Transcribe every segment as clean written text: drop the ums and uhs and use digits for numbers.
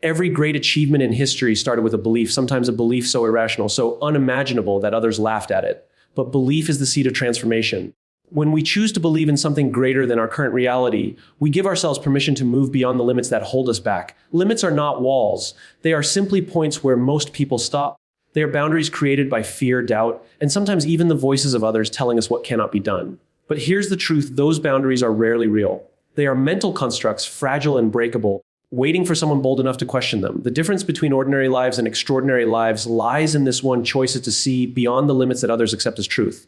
Every great achievement in history started with a belief, sometimes a belief so irrational, so unimaginable that others laughed at it. But belief is the seed of transformation. When we choose to believe in something greater than our current reality, we give ourselves permission to move beyond the limits that hold us back. Limits are not walls. They are simply points where most people stop. They are boundaries created by fear, doubt, and sometimes even the voices of others telling us what cannot be done. But here's the truth, those boundaries are rarely real. They are mental constructs, fragile and breakable, waiting for someone bold enough to question them. The difference between ordinary lives and extraordinary lives lies in this one choice to see beyond the limits that others accept as truth.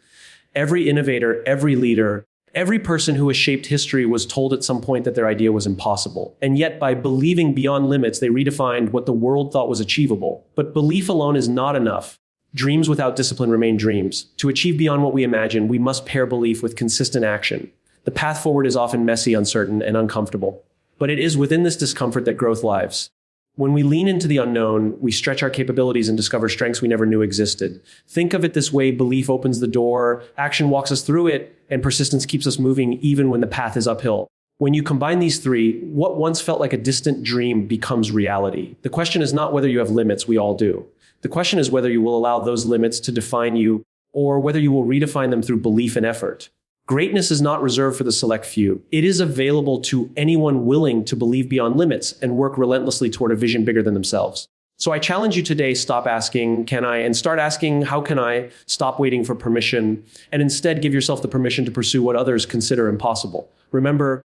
Every innovator, every leader, every person who has shaped history was told at some point that their idea was impossible. And yet, by believing beyond limits, they redefined what the world thought was achievable. But belief alone is not enough. Dreams without discipline remain dreams. To achieve beyond what we imagine, we must pair belief with consistent action. The path forward is often messy, uncertain, and uncomfortable. But it is within this discomfort that growth lives. When we lean into the unknown, we stretch our capabilities and discover strengths we never knew existed. Think of it this way, belief opens the door, action walks us through it, and persistence keeps us moving even when the path is uphill. When you combine these three, what once felt like a distant dream becomes reality. The question is not whether you have limits, we all do. The question is whether you will allow those limits to define you, or whether you will redefine them through belief and effort. Greatness is not reserved for the select few. It is available to anyone willing to believe beyond limits and work relentlessly toward a vision bigger than themselves. So I challenge you today, stop asking, can I, and start asking, how can I? Stop waiting for permission, and instead give yourself the permission to pursue what others consider impossible. Remember,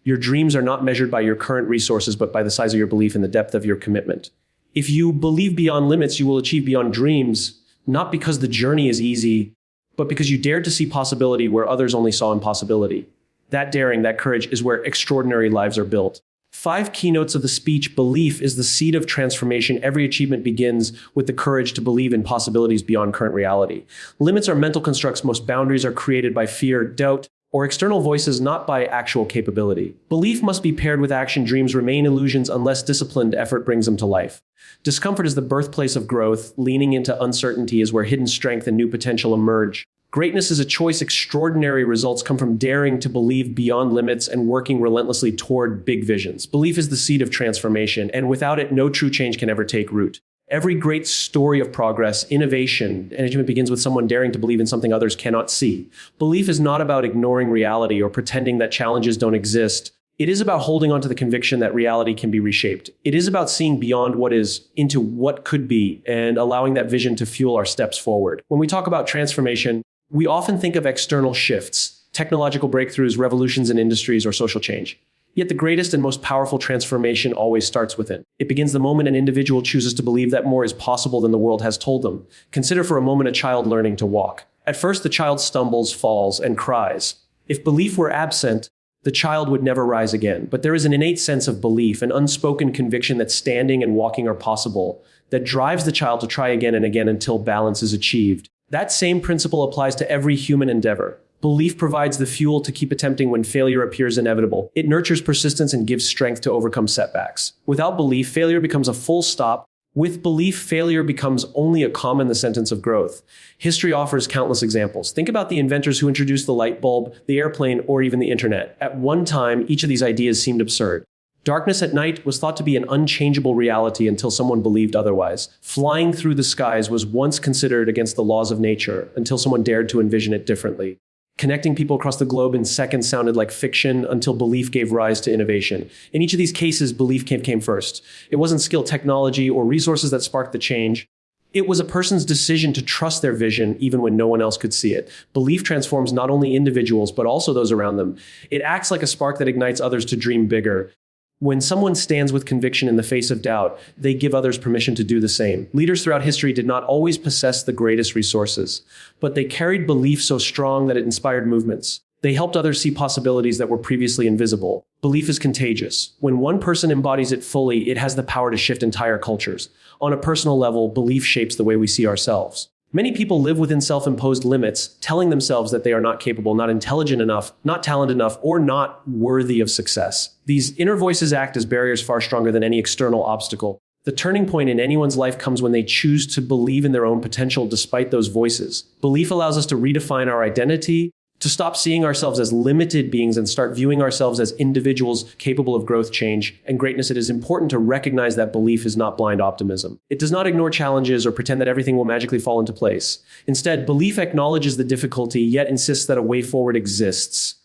your dreams are not measured by your current resources, but by the size of your belief and the depth of your commitment. If you believe beyond limits, you will achieve beyond dreams, not because the journey is easy, but because you dared to see possibility where others only saw impossibility. That daring, that courage is where extraordinary lives are built. 5 keynotes of the speech, belief is the seed of transformation. Every achievement begins with the courage to believe in possibilities beyond current reality. Limits are mental constructs. Most boundaries are created by fear, doubt, or external voices, not by actual capability. Belief must be paired with action. Dreams remain illusions unless disciplined effort brings them to life. Discomfort is the birthplace of growth. Leaning into uncertainty is where hidden strength and new potential emerge. Greatness is a choice. Extraordinary results come from daring to believe beyond limits and working relentlessly toward big visions. Belief is the seed of transformation, and without it, no true change can ever take root. Every great story of progress, innovation, and achievement begins with someone daring to believe in something others cannot see. Belief is not about ignoring reality or pretending that challenges don't exist. It is about holding on to the conviction that reality can be reshaped. It is about seeing beyond what is into what could be and allowing that vision to fuel our steps forward. When we talk about transformation, we often think of external shifts, technological breakthroughs, revolutions in industries, or social change. Yet the greatest and most powerful transformation always starts within. It begins the moment an individual chooses to believe that more is possible than the world has told them. Consider for a moment a child learning to walk. At first, the child stumbles, falls, and cries. If belief were absent, the child would never rise again. But there is an innate sense of belief, an unspoken conviction that standing and walking are possible, that drives the child to try again and again until balance is achieved. That same principle applies to every human endeavor. Belief provides the fuel to keep attempting when failure appears inevitable. It nurtures persistence and gives strength to overcome setbacks. Without belief, failure becomes a full stop. With belief, failure becomes only a comma in the sentence of growth. History offers countless examples. Think about the inventors who introduced the light bulb, the airplane, or even the internet. At one time, each of these ideas seemed absurd. Darkness at night was thought to be an unchangeable reality until someone believed otherwise. Flying through the skies was once considered against the laws of nature until someone dared to envision it differently. Connecting people across the globe in seconds sounded like fiction until belief gave rise to innovation. In each of these cases, belief came first. It wasn't skill, technology, or resources that sparked the change. It was a person's decision to trust their vision even when no one else could see it. Belief transforms not only individuals, but also those around them. It acts like a spark that ignites others to dream bigger. When someone stands with conviction in the face of doubt, they give others permission to do the same. Leaders throughout history did not always possess the greatest resources, but they carried belief so strong that it inspired movements. They helped others see possibilities that were previously invisible. Belief is contagious. When one person embodies it fully, it has the power to shift entire cultures. On a personal level, belief shapes the way we see ourselves. Many people live within self-imposed limits, telling themselves that they are not capable, not intelligent enough, not talented enough, or not worthy of success. These inner voices act as barriers far stronger than any external obstacle. The turning point in anyone's life comes when they choose to believe in their own potential despite those voices. Belief allows us to redefine our identity, To stop seeing ourselves as limited beings and start viewing ourselves as individuals capable of growth, change, and greatness, it is important to recognize that belief is not blind optimism. It does not ignore challenges or pretend that everything will magically fall into place. Instead, belief acknowledges the difficulty, yet insists that a way forward exists.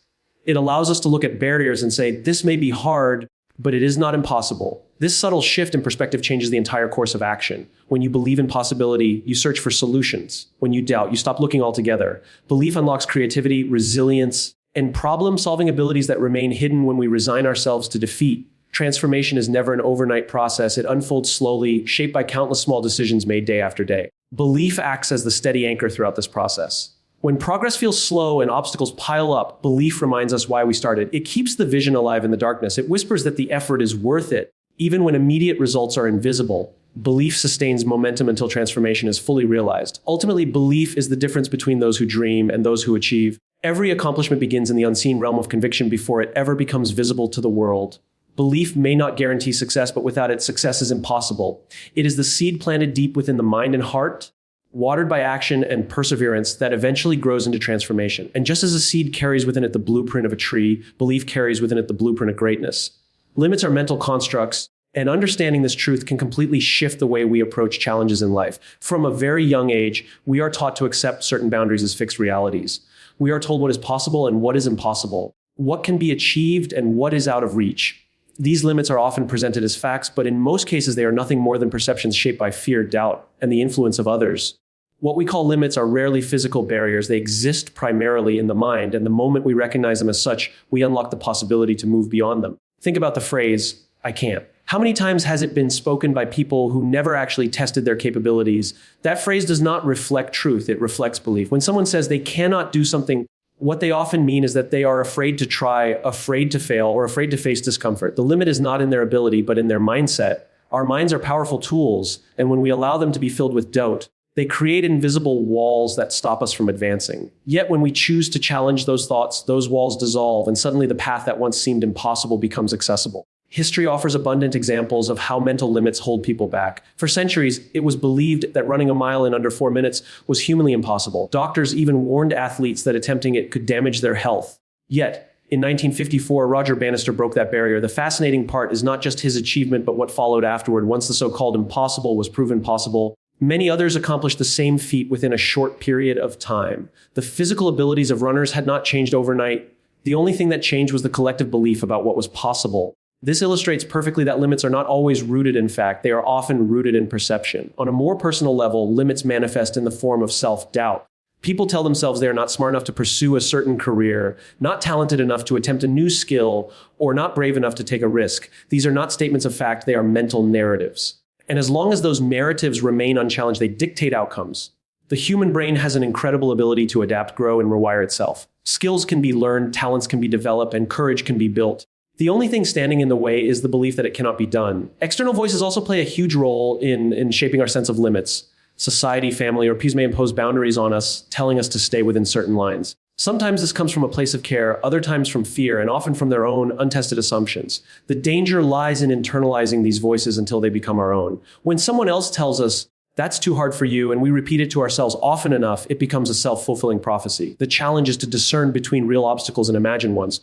It allows us to look at barriers and say, this may be hard, but it is not impossible. This subtle shift in perspective changes the entire course of action. When you believe in possibility, you search for solutions. When you doubt, you stop looking altogether. Belief unlocks creativity, resilience, and problem-solving abilities that remain hidden when we resign ourselves to defeat. Transformation is never an overnight process. It unfolds slowly, shaped by countless small decisions made day after day. Belief acts as the steady anchor throughout this process. When progress feels slow and obstacles pile up, belief reminds us why we started. It keeps the vision alive in the darkness. It whispers that the effort is worth it. Even when immediate results are invisible, belief sustains momentum until transformation is fully realized. Ultimately, belief is the difference between those who dream and those who achieve. Every accomplishment begins in the unseen realm of conviction before it ever becomes visible to the world. Belief may not guarantee success, but without it, success is impossible. It is the seed planted deep within the mind and heart, watered by action and perseverance, that eventually grows into transformation. And just as a seed carries within it the blueprint of a tree, belief carries within it the blueprint of greatness. Limits are mental constructs, and understanding this truth can completely shift the way we approach challenges in life. From a very young age, we are taught to accept certain boundaries as fixed realities. We are told what is possible and what is impossible, what can be achieved and what is out of reach. These limits are often presented as facts, but in most cases, they are nothing more than perceptions shaped by fear, doubt, and the influence of others. What we call limits are rarely physical barriers. They exist primarily in the mind, and the moment we recognize them as such, we unlock the possibility to move beyond them. Think about the phrase, I can't. How many times has it been spoken by people who never actually tested their capabilities? That phrase does not reflect truth, it reflects belief. When someone says they cannot do something, what they often mean is that they are afraid to try, afraid to fail, or afraid to face discomfort. The limit is not in their ability, but in their mindset. Our minds are powerful tools, and when we allow them to be filled with doubt, they create invisible walls that stop us from advancing. Yet when we choose to challenge those thoughts, those walls dissolve, and suddenly the path that once seemed impossible becomes accessible. History offers abundant examples of how mental limits hold people back. For centuries, it was believed that running a mile in under 4 minutes was humanly impossible. Doctors even warned athletes that attempting it could damage their health. Yet, in 1954, Roger Bannister broke that barrier. The fascinating part is not just his achievement, but what followed afterward. Once the so-called impossible was proven possible, many others accomplished the same feat within a short period of time. The physical abilities of runners had not changed overnight. The only thing that changed was the collective belief about what was possible. This illustrates perfectly that limits are not always rooted in fact, they are often rooted in perception. On a more personal level, limits manifest in the form of self-doubt. People tell themselves they are not smart enough to pursue a certain career, not talented enough to attempt a new skill, or not brave enough to take a risk. These are not statements of fact, they are mental narratives. And as long as those narratives remain unchallenged, they dictate outcomes. The human brain has an incredible ability to adapt, grow, and rewire itself. Skills can be learned, talents can be developed, and courage can be built. The only thing standing in the way is the belief that it cannot be done. External voices also play a huge role in shaping our sense of limits. Society, family, or peers may impose boundaries on us, telling us to stay within certain lines. Sometimes this comes from a place of care, other times from fear, and often from their own untested assumptions. The danger lies in internalizing these voices until they become our own. When someone else tells us, that's too hard for you, and we repeat it to ourselves often enough, it becomes a self-fulfilling prophecy. The challenge is to discern between real obstacles and imagined ones.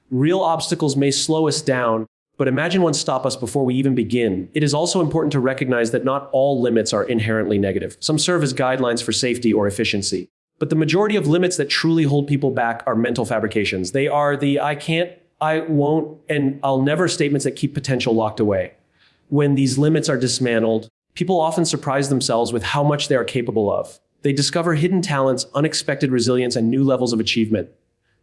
Real obstacles may slow us down, but imagined ones stop us before we even begin. It is also important to recognize that not all limits are inherently negative. Some serve as guidelines for safety or efficiency. But the majority of limits that truly hold people back are mental fabrications. They are the I can't, I won't, and I'll never statements that keep potential locked away. When these limits are dismantled, people often surprise themselves with how much they are capable of. They discover hidden talents, unexpected resilience, and new levels of achievement.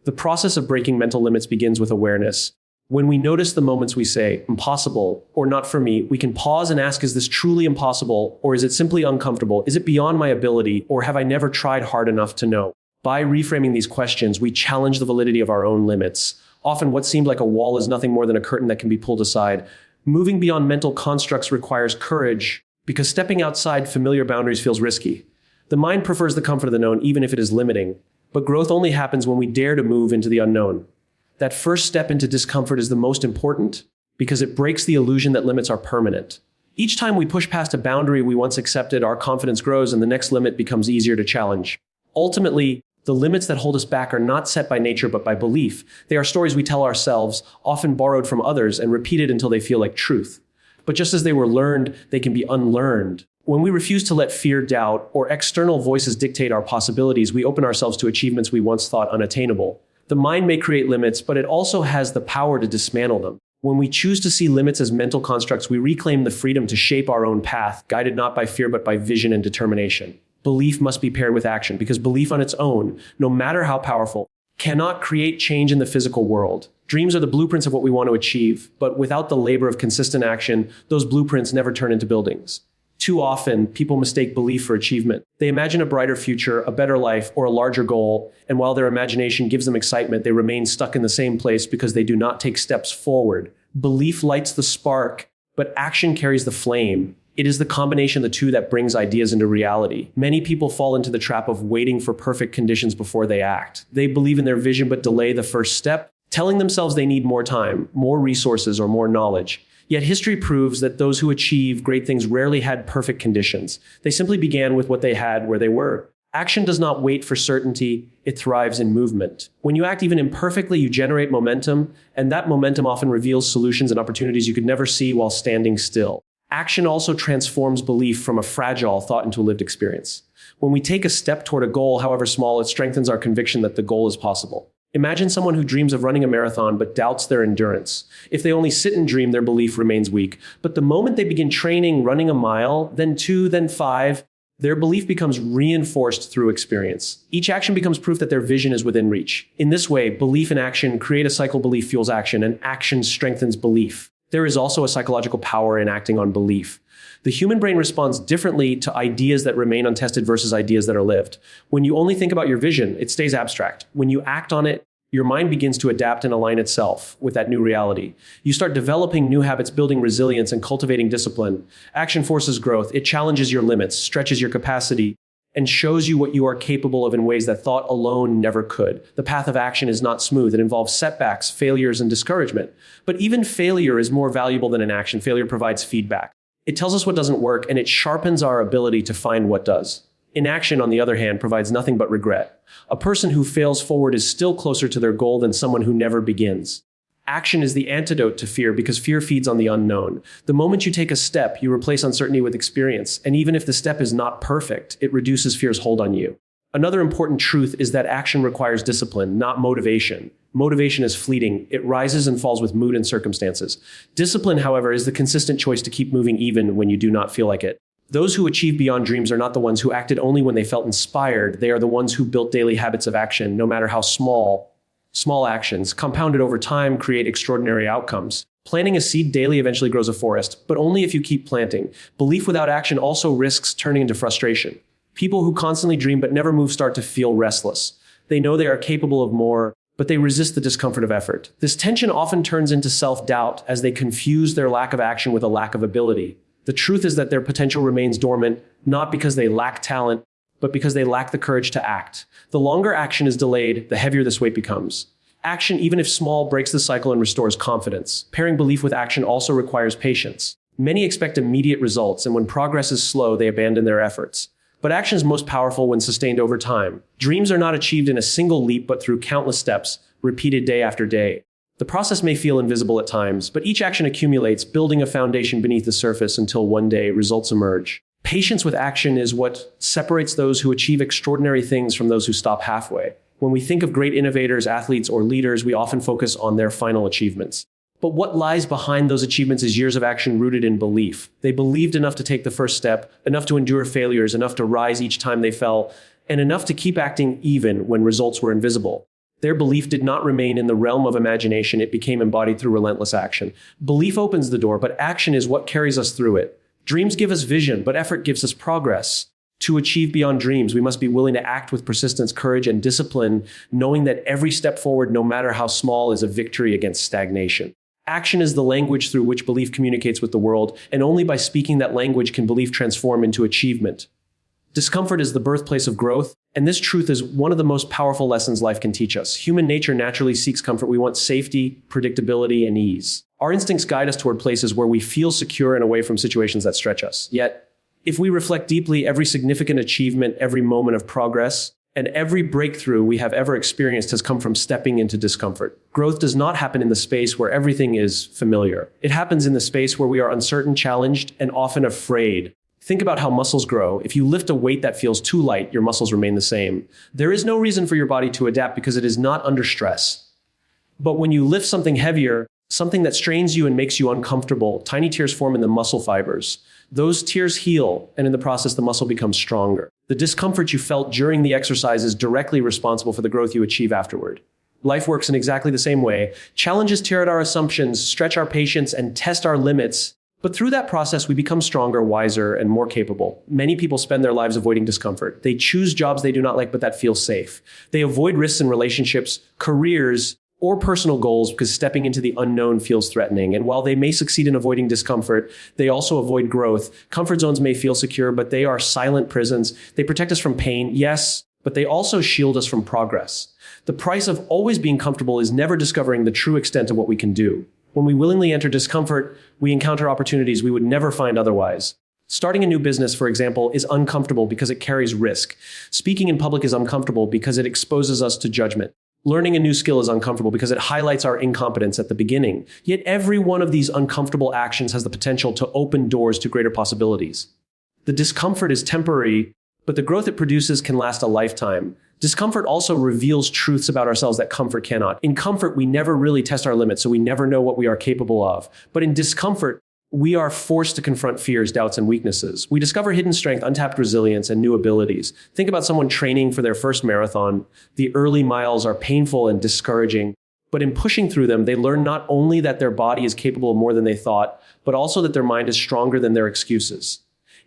The process of breaking mental limits begins with awareness. When we notice the moments we say, impossible, or not for me, we can pause and ask, is this truly impossible, or is it simply uncomfortable? Is it beyond my ability, or have I never tried hard enough to know? By reframing these questions, we challenge the validity of our own limits. Often what seemed like a wall is nothing more than a curtain that can be pulled aside. Moving beyond mental constructs requires courage, because stepping outside familiar boundaries feels risky. The mind prefers the comfort of the known, even if it is limiting. But growth only happens when we dare to move into the unknown. That first step into discomfort is the most important because it breaks the illusion that limits are permanent. Each time we push past a boundary we once accepted, our confidence grows and the next limit becomes easier to challenge. Ultimately, The limits that hold us back are not set by nature but by belief. They are stories we tell ourselves, often borrowed from others and repeated until they feel like truth. But just as they were learned, they can be unlearned. When we refuse to let fear, doubt, or external voices dictate our possibilities, we open ourselves to achievements we once thought unattainable. The mind may create limits, but it also has the power to dismantle them. When we choose to see limits as mental constructs, we reclaim the freedom to shape our own path, guided not by fear but by vision and determination. Belief must be paired with action, because belief on its own, no matter how powerful, cannot create change in the physical world. Dreams are the blueprints of what we want to achieve, but without the labor of consistent action, those blueprints never turn into buildings. Too often, people mistake belief for achievement. They imagine a brighter future, a better life, or a larger goal, and while their imagination gives them excitement, they remain stuck in the same place because they do not take steps forward. Belief lights the spark, but action carries the flame. It is the combination of the two that brings ideas into reality. Many people fall into the trap of waiting for perfect conditions before they act. They believe in their vision but delay the first step, telling themselves they need more time, more resources, or more knowledge. Yet history proves that those who achieve great things rarely had perfect conditions. They simply began with what they had where they were. Action does not wait for certainty, it thrives in movement. When you act even imperfectly, you generate momentum, and that momentum often reveals solutions and opportunities you could never see while standing still. Action also transforms belief from a fragile thought into a lived experience. When we take a step toward a goal, however small, it strengthens our conviction that the goal is possible. Imagine someone who dreams of running a marathon but doubts their endurance. If they only sit and dream, their belief remains weak. But the moment they begin training, running a mile, then 2, then 5, their belief becomes reinforced through experience. Each action becomes proof that their vision is within reach. In this way, belief and action create a cycle. Belief fuels action, and action strengthens belief. There is also a psychological power in acting on belief. The human brain responds differently to ideas that remain untested versus ideas that are lived. When you only think about your vision, it stays abstract. When you act on it, your mind begins to adapt and align itself with that new reality. You start developing new habits, building resilience, and cultivating discipline. Action forces growth. It challenges your limits, stretches your capacity, and shows you what you are capable of in ways that thought alone never could. The path of action is not smooth. It involves setbacks, failures, and discouragement. But even failure is more valuable than inaction. Failure provides feedback. It tells us what doesn't work, and it sharpens our ability to find what does. Inaction, on the other hand, provides nothing but regret. A person who fails forward is still closer to their goal than someone who never begins. Action is the antidote to fear because fear feeds on the unknown. The moment you take a step, you replace uncertainty with experience, and even if the step is not perfect, it reduces fear's hold on you. Another important truth is that action requires discipline, not motivation. Motivation is fleeting. It rises and falls with mood and circumstances. Discipline, however, is the consistent choice to keep moving even when you do not feel like it. Those who achieve beyond dreams are not the ones who acted only when they felt inspired. They are the ones who built daily habits of action, no matter how small. Small actions, compounded over time, create extraordinary outcomes. Planting a seed daily eventually grows a forest, but only if you keep planting. Belief without action also risks turning into frustration. People who constantly dream but never move start to feel restless. They know they are capable of more, but they resist the discomfort of effort. This tension often turns into self-doubt as they confuse their lack of action with a lack of ability. The truth is that their potential remains dormant, not because they lack talent, but because they lack the courage to act. The longer action is delayed, the heavier this weight becomes. Action, even if small, breaks the cycle and restores confidence. Pairing belief with action also requires patience. Many expect immediate results, and when progress is slow, they abandon their efforts. But action is most powerful when sustained over time. Dreams are not achieved in a single leap, but through countless steps, repeated day after day. The process may feel invisible at times, but each action accumulates, building a foundation beneath the surface until one day results emerge. Patience with action is what separates those who achieve extraordinary things from those who stop halfway. When we think of great innovators, athletes, or leaders, we often focus on their final achievements. But what lies behind those achievements is years of action rooted in belief. They believed enough to take the first step, enough to endure failures, enough to rise each time they fell, and enough to keep acting even when results were invisible. Their belief did not remain in the realm of imagination. It became embodied through relentless action. Belief opens the door, but action is what carries us through it. Dreams give us vision, but effort gives us progress. To achieve beyond dreams, we must be willing to act with persistence, courage, and discipline, knowing that every step forward, no matter how small, is a victory against stagnation. Action is the language through which belief communicates with the world, and only by speaking that language can belief transform into achievement. Discomfort is the birthplace of growth, and this truth is one of the most powerful lessons life can teach us. Human nature naturally seeks comfort. We want safety, predictability, and ease. Our instincts guide us toward places where we feel secure and away from situations that stretch us. Yet, if we reflect deeply, every significant achievement, every moment of progress, And every breakthrough we have ever experienced has come from stepping into discomfort. Growth does not happen in the space where everything is familiar. It happens in the space where we are uncertain, challenged, and often afraid. Think about how muscles grow. If you lift a weight that feels too light, your muscles remain the same. There is no reason for your body to adapt because it is not under stress. But when you lift something heavier, something that strains you and makes you uncomfortable, tiny tears form in the muscle fibers. Those tears heal, and in the process, the muscle becomes stronger. The discomfort you felt during the exercise is directly responsible for the growth you achieve afterward. Life works in exactly the same way. Challenges tear at our assumptions, stretch our patience, and test our limits. But through that process, we become stronger, wiser, and more capable. Many people spend their lives avoiding discomfort. They choose jobs they do not like, but that feel safe. They avoid risks in relationships, careers, or personal goals because stepping into the unknown feels threatening. And while they may succeed in avoiding discomfort, they also avoid growth. Comfort zones may feel secure, but they are silent prisons. They protect us from pain, yes, but they also shield us from progress. The price of always being comfortable is never discovering the true extent of what we can do. When we willingly enter discomfort, we encounter opportunities we would never find otherwise. Starting a new business, for example, is uncomfortable because it carries risk. Speaking in public is uncomfortable because it exposes us to judgment. Learning a new skill is uncomfortable because it highlights our incompetence at the beginning. Yet every one of these uncomfortable actions has the potential to open doors to greater possibilities. The discomfort is temporary, but the growth it produces can last a lifetime. Discomfort also reveals truths about ourselves that comfort cannot. In comfort, we never really test our limits, so we never know what we are capable of. But in discomfort, we are forced to confront fears, doubts, and weaknesses. We discover hidden strength, untapped resilience, and new abilities. Think about someone training for their first marathon. The early miles are painful and discouraging, but in pushing through them, they learn not only that their body is capable of more than they thought, but also that their mind is stronger than their excuses.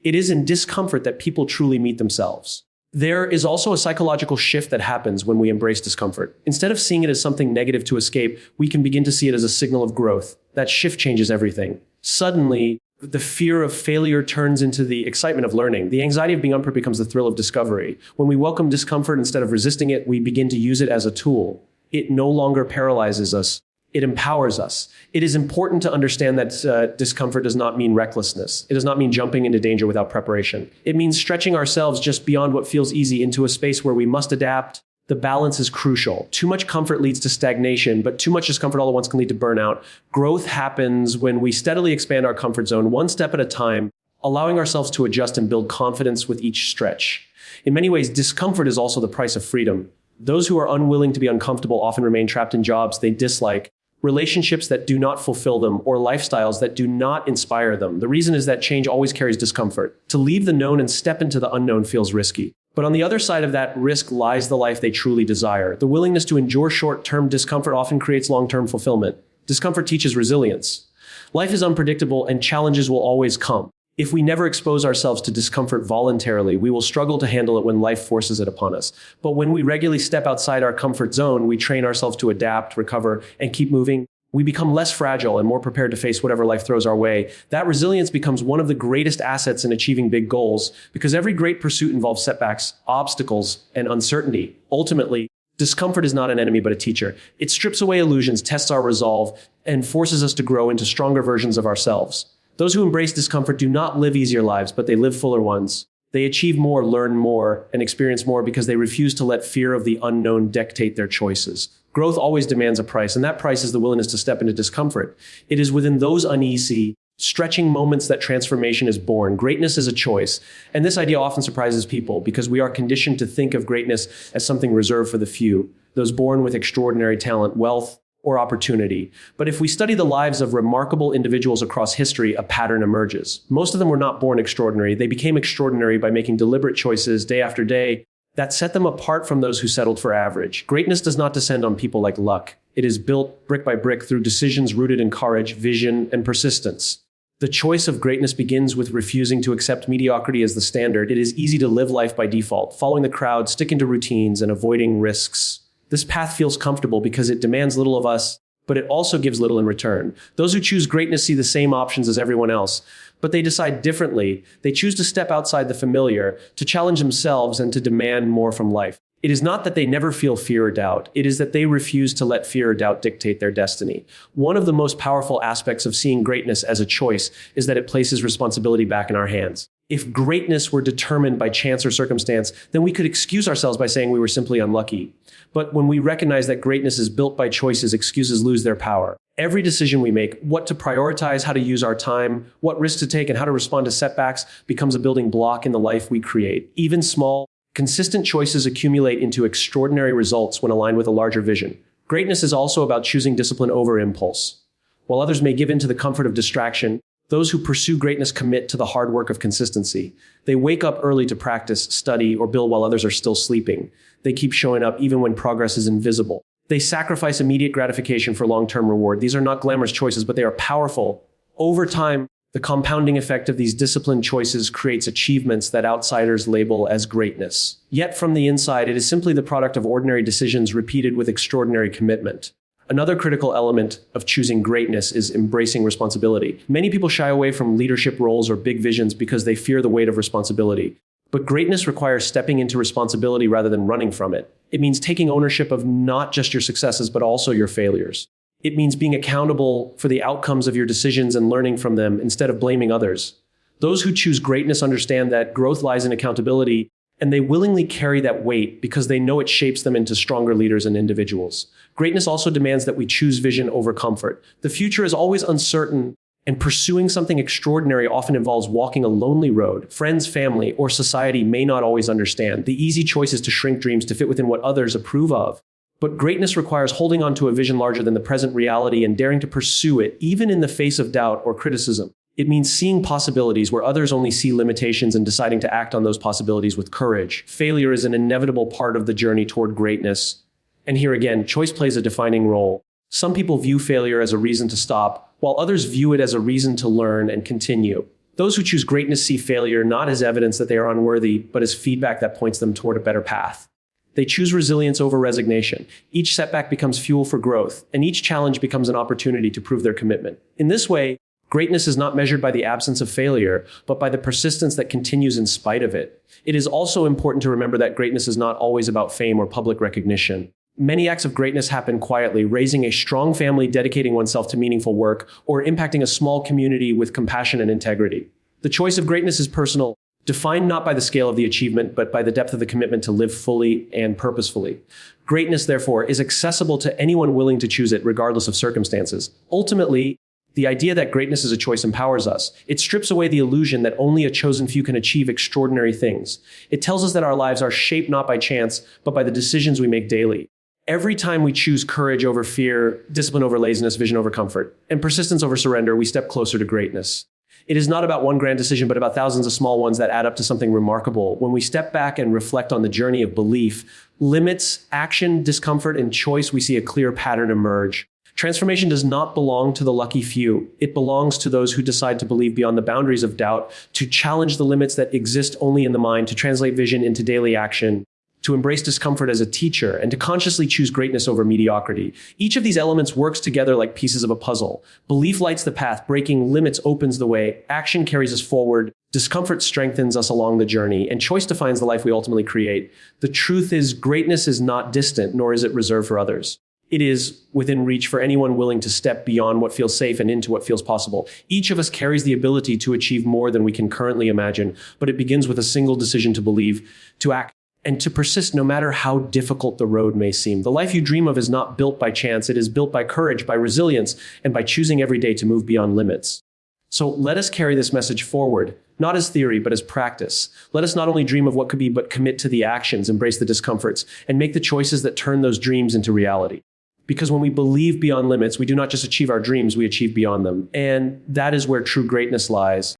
It is in discomfort that people truly meet themselves. There is also a psychological shift that happens when we embrace discomfort. Instead of seeing it as something negative to escape, we can begin to see it as a signal of growth. That shift changes everything. Suddenly, the fear of failure turns into the excitement of learning. The anxiety of being unprepared becomes the thrill of discovery. When we welcome discomfort instead of resisting it, we begin to use it as a tool. It no longer paralyzes us. It empowers us. It is important to understand that discomfort does not mean recklessness. It does not mean jumping into danger without preparation. It means stretching ourselves just beyond what feels easy into a space where we must adapt. The balance is crucial. Too much comfort leads to stagnation, but too much discomfort all at once can lead to burnout. Growth happens when we steadily expand our comfort zone one step at a time, allowing ourselves to adjust and build confidence with each stretch. In many ways, discomfort is also the price of freedom. Those who are unwilling to be uncomfortable often remain trapped in jobs they dislike, relationships that do not fulfill them, or lifestyles that do not inspire them. The reason is that change always carries discomfort. To leave the known and step into the unknown feels risky. But on the other side of that risk lies the life they truly desire. The willingness to endure short-term discomfort often creates long-term fulfillment. Discomfort teaches resilience. Life is unpredictable and challenges will always come. If we never expose ourselves to discomfort voluntarily, we will struggle to handle it when life forces it upon us. But when we regularly step outside our comfort zone, we train ourselves to adapt, recover, and keep moving. We become less fragile and more prepared to face whatever life throws our way. That resilience becomes one of the greatest assets in achieving big goals because every great pursuit involves setbacks, obstacles, and uncertainty. Ultimately, discomfort is not an enemy but a teacher. It strips away illusions, tests our resolve, and forces us to grow into stronger versions of ourselves. Those who embrace discomfort do not live easier lives, but they live fuller ones. They achieve more, learn more, and experience more because they refuse to let fear of the unknown dictate their choices. Growth always demands a price, and that price is the willingness to step into discomfort. It is within those uneasy, stretching moments that transformation is born. Greatness is a choice, and this idea often surprises people because we are conditioned to think of greatness as something reserved for the few, those born with extraordinary talent, wealth, or opportunity. But if we study the lives of remarkable individuals across history, a pattern emerges. Most of them were not born extraordinary. They became extraordinary by making deliberate choices day after day that set them apart from those who settled for average. Greatness does not descend on people like luck. It is built brick by brick through decisions rooted in courage, vision, and persistence. The choice of greatness begins with refusing to accept mediocrity as the standard. It is easy to live life by default, following the crowd, sticking to routines, and avoiding risks. This path feels comfortable because it demands little of us, but it also gives little in return. Those who choose greatness see the same options as everyone else, but they decide differently. They choose to step outside the familiar, to challenge themselves, and to demand more from life. It is not that they never feel fear or doubt. It is that they refuse to let fear or doubt dictate their destiny. One of the most powerful aspects of seeing greatness as a choice is that it places responsibility back in our hands. If greatness were determined by chance or circumstance, then we could excuse ourselves by saying we were simply unlucky. But when we recognize that greatness is built by choices, excuses lose their power. Every decision we make, what to prioritize, how to use our time, what risks to take, and how to respond to setbacks becomes a building block in the life we create. Even small, consistent choices accumulate into extraordinary results when aligned with a larger vision. Greatness is also about choosing discipline over impulse. While others may give in to the comfort of distraction, those who pursue greatness commit to the hard work of consistency. They wake up early to practice, study, or build while others are still sleeping. They keep showing up even when progress is invisible. They sacrifice immediate gratification for long-term reward. These are not glamorous choices, but they are powerful. Over time, the compounding effect of these disciplined choices creates achievements that outsiders label as greatness. Yet from the inside, it is simply the product of ordinary decisions repeated with extraordinary commitment. Another critical element of choosing greatness is embracing responsibility. Many people shy away from leadership roles or big visions because they fear the weight of responsibility. But greatness requires stepping into responsibility rather than running from it. It means taking ownership of not just your successes, but also your failures. It means being accountable for the outcomes of your decisions and learning from them instead of blaming others. Those who choose greatness understand that growth lies in accountability, and they willingly carry that weight because they know it shapes them into stronger leaders and individuals. Greatness also demands that we choose vision over comfort. The future is always uncertain, and pursuing something extraordinary often involves walking a lonely road. Friends, family, or society may not always understand. The easy choice is to shrink dreams to fit within what others approve of. But greatness requires holding on to a vision larger than the present reality and daring to pursue it, even in the face of doubt or criticism. It means seeing possibilities where others only see limitations and deciding to act on those possibilities with courage. Failure is an inevitable part of the journey toward greatness. And here again, choice plays a defining role. Some people view failure as a reason to stop, while others view it as a reason to learn and continue. Those who choose greatness see failure not as evidence that they are unworthy, but as feedback that points them toward a better path. They choose resilience over resignation. Each setback becomes fuel for growth, and each challenge becomes an opportunity to prove their commitment. In this way, greatness is not measured by the absence of failure, but by the persistence that continues in spite of it. It is also important to remember that greatness is not always about fame or public recognition. Many acts of greatness happen quietly, raising a strong family, dedicating oneself to meaningful work, or impacting a small community with compassion and integrity. The choice of greatness is personal, defined not by the scale of the achievement, but by the depth of the commitment to live fully and purposefully. Greatness, therefore, is accessible to anyone willing to choose it, regardless of circumstances. Ultimately, the idea that greatness is a choice empowers us. It strips away the illusion that only a chosen few can achieve extraordinary things. It tells us that our lives are shaped not by chance, but by the decisions we make daily. Every time we choose courage over fear, discipline over laziness, vision over comfort, and persistence over surrender, we step closer to greatness. It is not about one grand decision, but about thousands of small ones that add up to something remarkable. When we step back and reflect on the journey of belief, limits, action, discomfort, and choice, we see a clear pattern emerge. Transformation does not belong to the lucky few. It belongs to those who decide to believe beyond the boundaries of doubt, to challenge the limits that exist only in the mind, to translate vision into daily action, to embrace discomfort as a teacher, and to consciously choose greatness over mediocrity. Each of these elements works together like pieces of a puzzle. Belief lights the path, breaking limits opens the way, action carries us forward, discomfort strengthens us along the journey, and choice defines the life we ultimately create. The truth is, greatness is not distant, nor is it reserved for others. It is within reach for anyone willing to step beyond what feels safe and into what feels possible. Each of us carries the ability to achieve more than we can currently imagine, but it begins with a single decision to believe, to act, and to persist no matter how difficult the road may seem. The life you dream of is not built by chance. It is built by courage, by resilience, and by choosing every day to move beyond limits. So let us carry this message forward, not as theory, but as practice. Let us not only dream of what could be, but commit to the actions, embrace the discomforts, and make the choices that turn those dreams into reality. Because when we believe beyond limits, we do not just achieve our dreams, we achieve beyond them. And that is where true greatness lies.